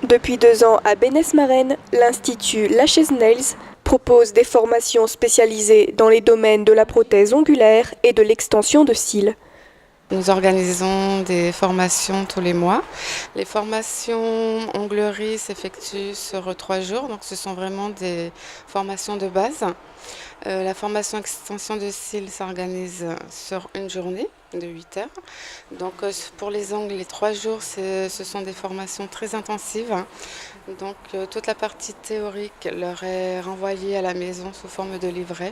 Depuis 2 ans à Bénesse-Marennes, l'Institut Lachaise Nails propose des formations spécialisées dans les domaines de la prothèse ongulaire et de l'extension de cils. Nous organisons des formations tous les mois. Les formations onglerie s'effectuent sur 3 jours, donc ce sont vraiment des formations de base. La formation extension de cils s'organise sur une journée de 8 heures. Donc pour les ongles, les 3 jours, ce sont des formations très intensives. Donc toute la partie théorique leur est renvoyée à la maison sous forme de livret.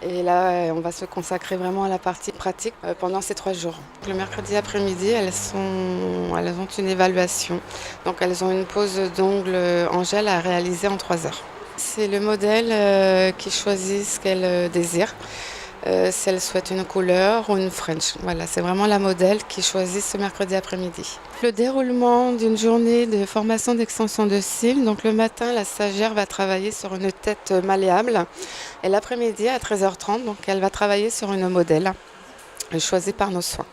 Et là, on va se consacrer vraiment à la partie pratique pendant ces 3 jours. Le mercredi après-midi, elles ont une évaluation. Donc elles ont une pose d'ongles en gel à réaliser en 3 heures. C'est le modèle qui choisit ce qu'elle désire. Si elle souhaite une couleur ou une French. Voilà, c'est vraiment la modèle qui choisit ce mercredi après-midi. Le déroulement d'une journée de formation d'extension de cils. Donc le matin, la stagiaire va travailler sur une tête malléable. Et l'après-midi, à 13h30, donc elle va travailler sur une modèle choisie par nos soins.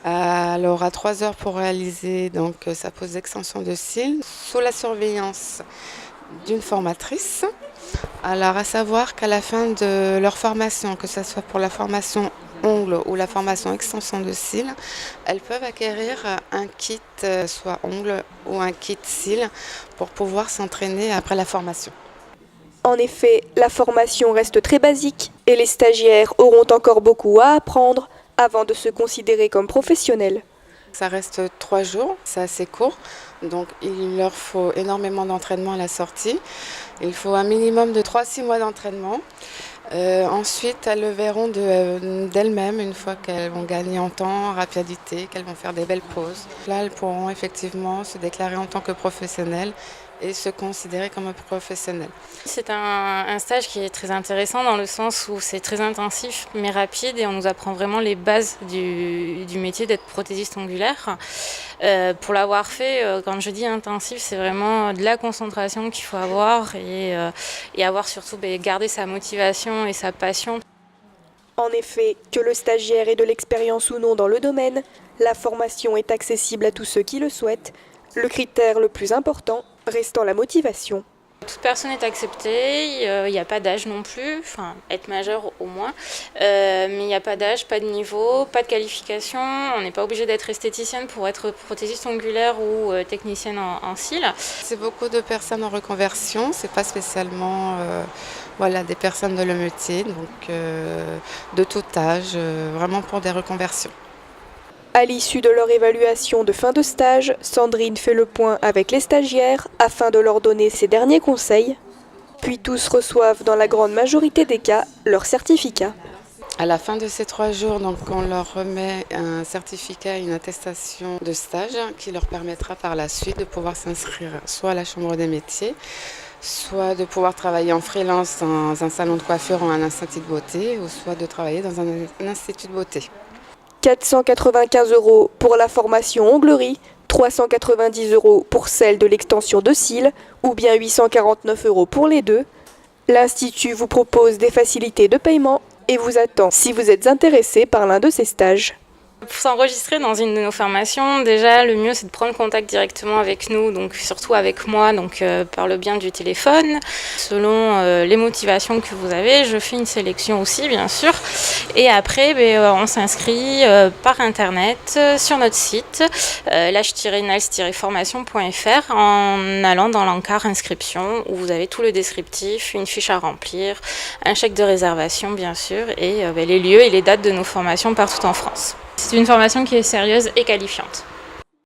Elle aura 3 heures pour réaliser donc, sa pose d'extension de cils sous la surveillance d'une formatrice. Alors à savoir qu'à la fin de leur formation, que ce soit pour la formation ongles ou la formation extension de cils, elles peuvent acquérir un kit soit ongles ou un kit cils pour pouvoir s'entraîner après la formation. En effet, la formation reste très basique et les stagiaires auront encore beaucoup à apprendre avant de se considérer comme professionnels. Ça reste 3 jours, c'est assez court, donc il leur faut énormément d'entraînement à la sortie. Il faut un minimum de 3-6 mois d'entraînement. Ensuite, elles le verront d'elles-mêmes une fois qu'elles vont gagner en temps, en rapidité, qu'elles vont faire des belles pauses. Là, elles pourront effectivement se déclarer en tant que professionnelles et se considérer comme un professionnel. C'est un stage qui est très intéressant dans le sens où c'est très intensif mais rapide et on nous apprend vraiment les bases du métier d'être prothésiste ongulaire. Pour l'avoir fait, quand je dis intensif, c'est vraiment de la concentration qu'il faut avoir et avoir surtout garder sa motivation et sa passion. En effet, que le stagiaire ait de l'expérience ou non dans le domaine, la formation est accessible à tous ceux qui le souhaitent. Le critère le plus important restant la motivation. Toute personne est acceptée, il n'y a pas d'âge non plus, enfin être majeur au moins, mais il n'y a pas d'âge, pas de niveau, pas de qualification, on n'est pas obligé d'être esthéticienne pour être prothésiste ongulaire ou technicienne en cils. C'est beaucoup de personnes en reconversion, c'est pas spécialement des personnes de le métier, donc de tout âge, vraiment pour des reconversions. À l'issue de leur évaluation de fin de stage, Sandrine fait le point avec les stagiaires afin de leur donner ses derniers conseils. Puis tous reçoivent dans la grande majorité des cas leur certificat. À la fin de ces 3 jours, donc, on leur remet un certificat, une attestation de stage qui leur permettra par la suite de pouvoir s'inscrire soit à la Chambre des métiers, soit de pouvoir travailler en freelance dans un salon de coiffure ou un institut de beauté, ou soit de travailler dans un institut de beauté. 495 € pour la formation onglerie, 390 € pour celle de l'extension de cils ou bien 849 € pour les deux. L'Institut vous propose des facilités de paiement et vous attend si vous êtes intéressé par l'un de ces stages. Pour s'enregistrer dans une de nos formations, déjà le mieux c'est de prendre contact directement avec nous, donc surtout avec moi, donc par le biais du téléphone. Selon les motivations que vous avez, je fais une sélection aussi bien sûr. Et après, on s'inscrit par internet sur notre site lache-nails-formation.fr en allant dans l'encart inscription où vous avez tout le descriptif, une fiche à remplir, un chèque de réservation bien sûr et les lieux et les dates de nos formations partout en France. C'est une formation qui est sérieuse et qualifiante.